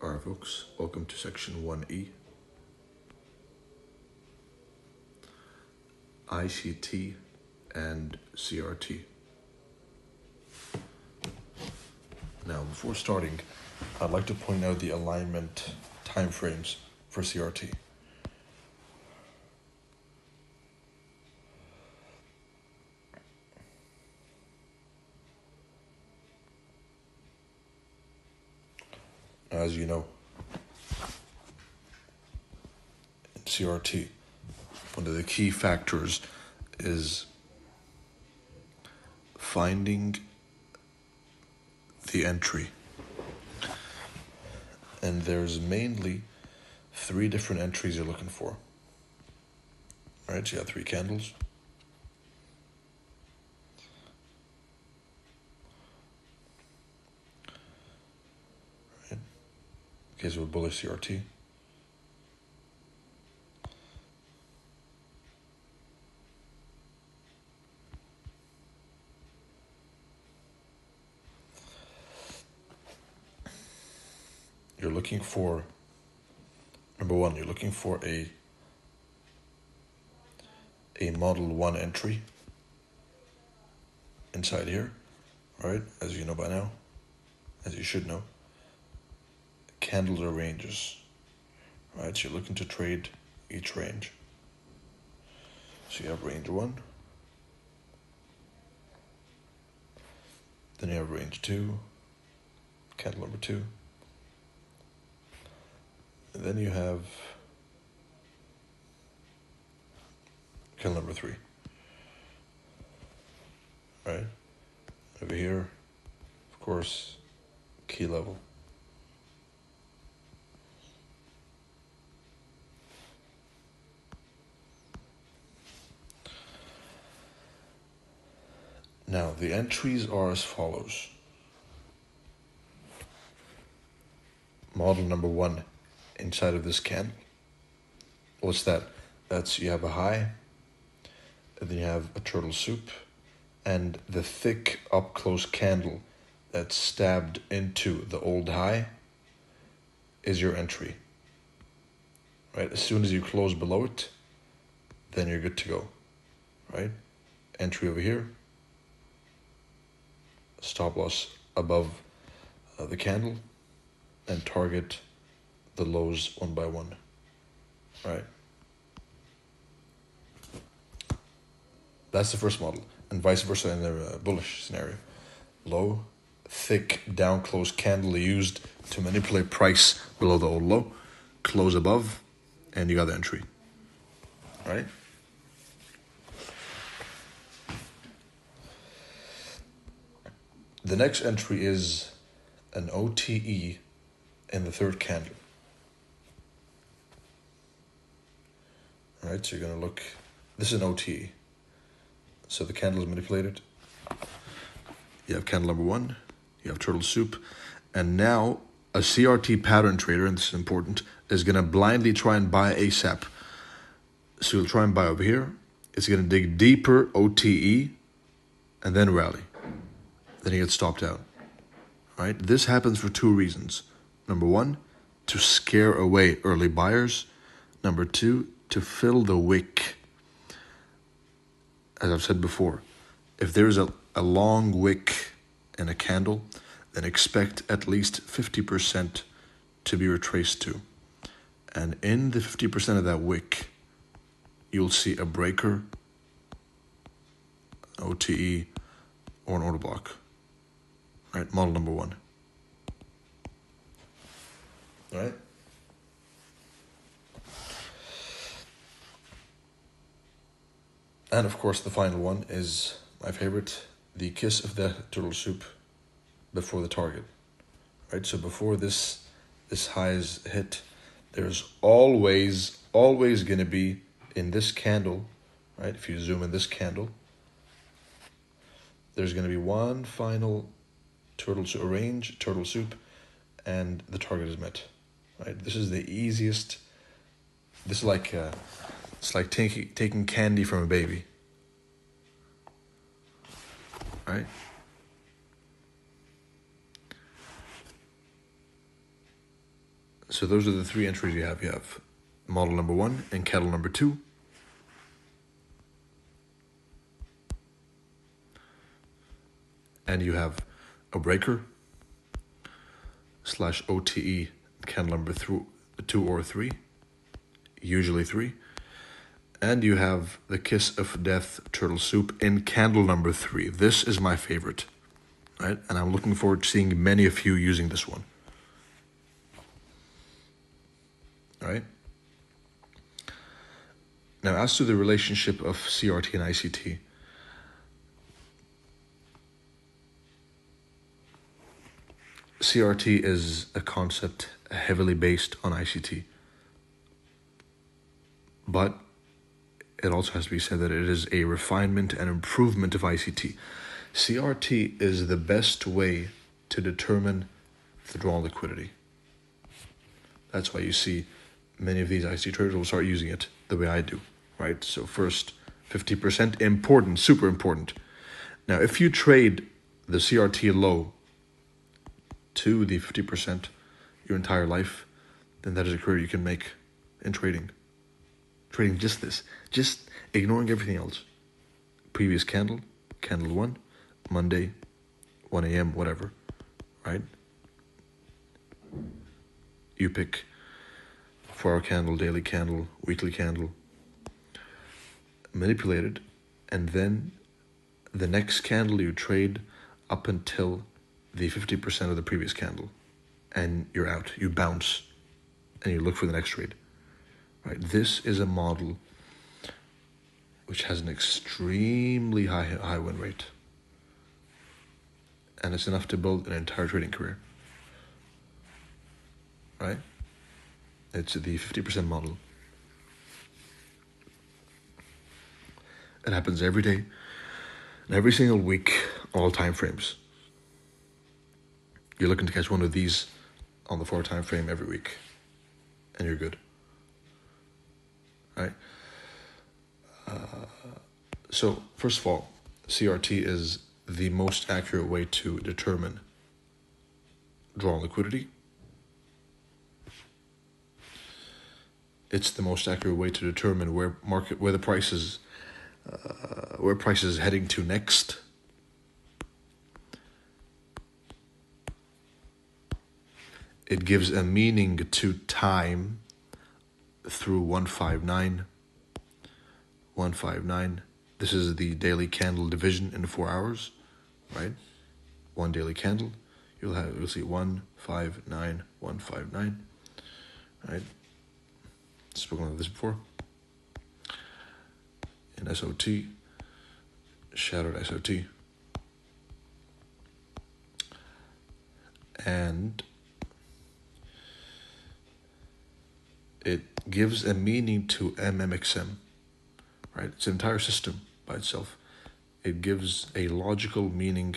Alright folks, welcome to section 1E. ICT and CRT. Now before starting, I'd like to point out the alignment timeframes for CRT. As you know, in CRT, one of the key factors is finding the entry. And there's mainly 3 different entries you're looking for. Alright, so you have 3 candles. Right. Okay, so a bullish CRT. You're looking for, number 1, you're looking for a Model 1 entry inside here, right? As you know by now, as you should know, candles are ranges, right? So you're looking to trade each range. So you have range 1, then you have range 2, candle number 2, and then you have candle number 3, right? Over here, of course, key level. Now, the entries are as follows. Model number 1 inside of this candle. What's that? That's, you have a high, and then you have a turtle soup, and the thick up close candle that's stabbed into the old high is your entry. Right? As soon as you close below it, then you're good to go. Right? Entry over here. Stop loss above the candle, and target the lows one by one. Right? That's the first model, and vice versa in the bullish scenario. Low, thick, down close candle used to manipulate price below the old low, close above, and you got the entry. Right? The next entry is an OTE in the third candle. Alright, so you're going to look, this is an OTE. So the candle is manipulated. You have candle number 1, you have turtle soup, and now a CRT pattern trader, and this is important, is going to blindly try and buy ASAP. So you'll try and buy over here. It's going to dig deeper, OTE, and then rally. Then he gets stopped out. Right? This happens for 2 reasons. Number 1, to scare away early buyers. Number 2, to fill the wick. As I've said before, if there's a long wick in a candle, then expect at least 50% to be retraced to. And in the 50% of that wick, you'll see a breaker, OTE, or an order block. Right, model number 1. All right? And of course, the final one is my favorite, the kiss of the turtle soup before the target. Right, so before this high is hit, there's always going to be in this candle, right? If you zoom in this candle, there's going to be one final turtle soup, and the target is met. Right? This is the easiest. This is like it's like taking candy from a baby. Right? So those are the three entries you have. You have model number 1 and candle number 2. And you have a breaker / OTE candle number 2 or 3, usually 3. And you have the Kiss of Death turtle soup in candle number 3. This is my favorite, right? And I'm looking forward to seeing many of you using this one. All right. Now, as to the relationship of CRT and ICT, CRT is a concept heavily based on ICT. But it also has to be said that it is a refinement and improvement of ICT. CRT is the best way to determine the drawn liquidity. That's why you see many of these ICT traders will start using it the way I do, right? So first, 50%, important, super important. Now, if you trade the CRT low to the 50% your entire life, then that is a career you can make in trading. Trading just this, just ignoring everything else. Previous candle, candle 1, Monday, 1 a.m., whatever, right? You pick 4-hour candle, daily candle, weekly candle, manipulate it, and then the next candle you trade up until the 50% of the previous candle, and you're out. You bounce, and you look for the next trade. Right? This is a model which has an extremely high win rate, and it's enough to build an entire trading career. Right? It's the 50% model. It happens every day, and every single week, all time frames. You're looking to catch one of these on the 4 time frame every week, and you're good. Right? So, first of all, CRT is the most accurate way to determine drawn liquidity. It's the most accurate way to determine where the price is heading to next. It gives a meaning to time through 159. 159. This is the daily candle division in 4 hours, right? One daily candle. You'll see 159, 159. Right? Spoken about this before. In SOT, shadowed SOT. And it gives a meaning to MMXM, right? It's an entire system by itself. It gives a logical meaning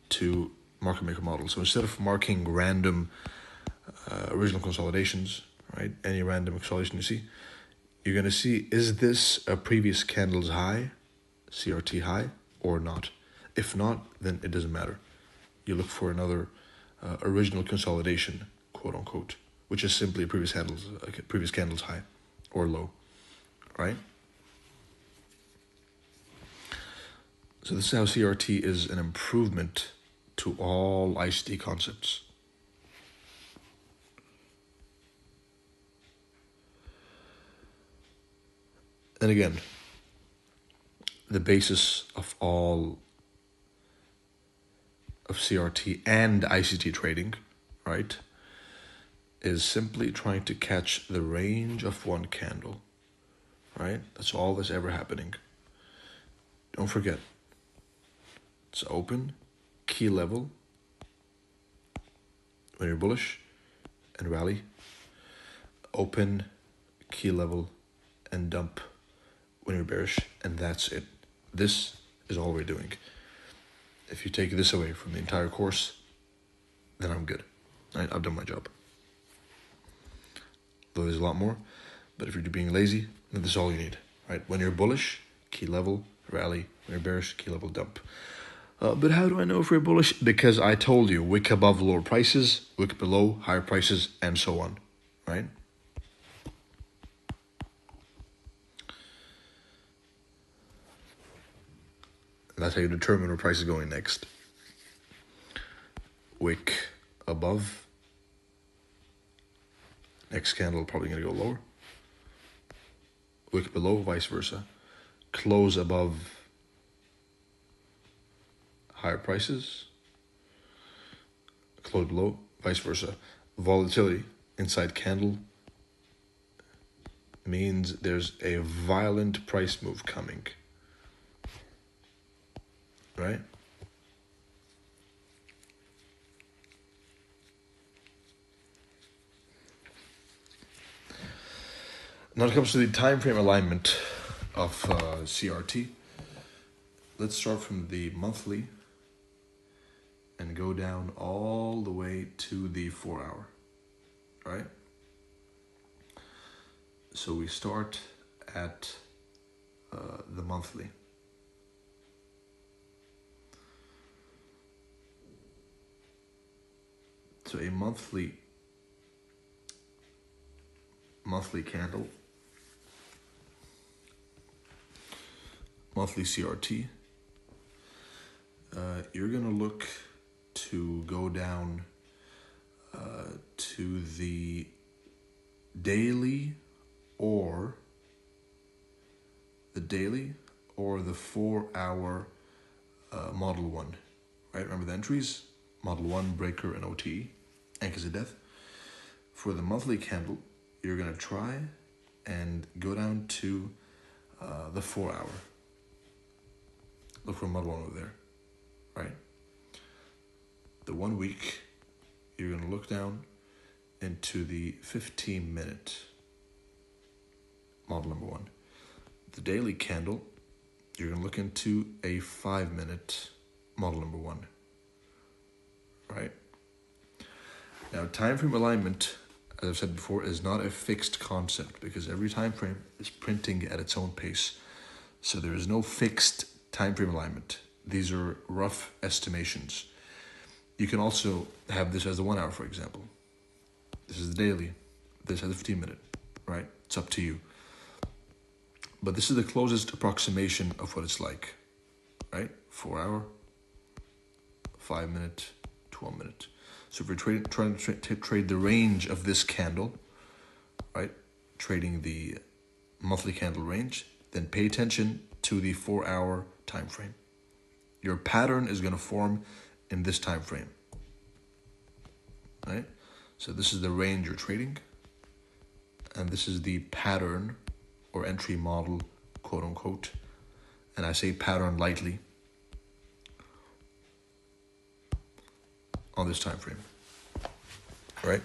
to market maker models. So instead of marking random original consolidations, right? Any random consolidation you see, you're going to see, is this a previous candle's high, CRT high, or not? If not, then it doesn't matter. You look for another original consolidation, quote unquote, which is simply a previous candle's high or low, right? So this is how CRT is an improvement to all ICT concepts. And again, the basis of all of CRT and ICT trading, right, is simply trying to catch the range of one candle, right? That's all that's ever happening. Don't forget, it's open, key level, when you're bullish, and rally, open, key level, and dump when you're bearish, and that's it. This is all we're doing. If you take this away from the entire course, then I'm good. Right? I've done my job. Though there's a lot more, but if you're being lazy, then this is all you need. Right? When you're bullish, key level, rally. When you're bearish, key level, dump. But how do I know if we're bullish? Because I told you, wick above lower prices, wick below higher prices, and so on. right? That's how you determine where price is going next. Wick above. Next candle probably going to go lower. Wick below, vice versa. Close above higher prices. Close below, vice versa. Volatility inside candle means there's a violent price move coming. Right? Now it comes to the time frame alignment of CRT. Let's start from the monthly and go down all the way to the 4 hour, right? So we start at the monthly. So a monthly candle, monthly CRT, you're gonna look to go down to the daily or the 4 hour model 1, right? Remember the entries? Model 1, breaker, and OTE, anchors of death. For the monthly candle, you're gonna try and go down to the 4 hour. Look for model 1 over there, right? The 1 week, you're gonna look down into the 15-minute model number 1. The daily candle, you're gonna look into a 5-minute model number 1, right? Now, time frame alignment, as I've said before, is not a fixed concept because every time frame is printing at its own pace. So there is no fixed time frame alignment. These are rough estimations. You can also have this as the 1 hour, for example. This is the daily. This has a 15-minute, right? It's up to you. But this is the closest approximation of what it's like, right? 4 hour, 5 minute, 12 minute. So if you're trying to trade the range of this candle, right? Trading the monthly candle range, then pay attention to the 4 hour time frame. Your pattern is going to form in this time frame, right? So this is the range you're trading, and this is the pattern or entry model, quote unquote. And I say pattern lightly on this time frame, right?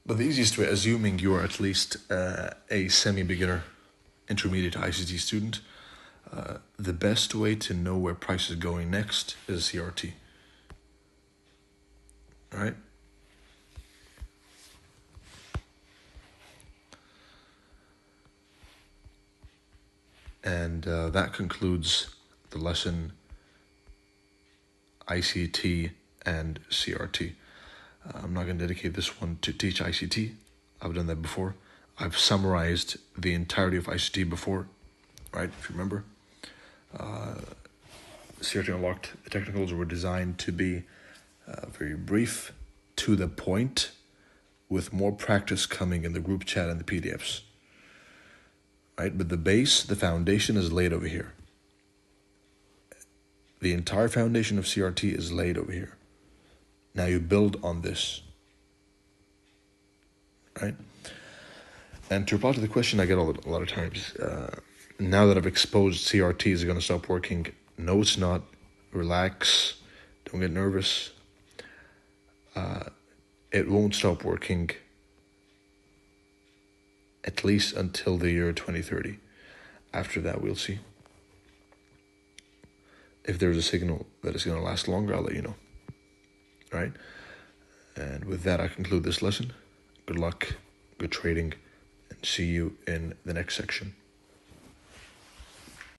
But the easiest way, assuming you are at least a semi-beginner, intermediate ICT student, the best way to know where price is going next is CRT. All right? And that concludes the lesson ICT and CRT. I'm not going to dedicate this one to teach ICT. I've done that before. I've summarized the entirety of ICT before, right? If you remember, CRT Unlocked, the technicals were designed to be very brief, to the point, with more practice coming in the group chat and the PDFs, right? But the base, the foundation is laid over here. The entire foundation of CRT is laid over here. Now you build on this, right? And to reply to the question I get a lot of times, now that I've exposed CRT, is it going to stop working? No, it's not. Relax. Don't get nervous. It won't stop working at least until the year 2030. After that, we'll see. If there's a signal that it's going to last longer, I'll let you know. Right? And with that, I conclude this lesson. Good luck, good trading, and see you in the next section.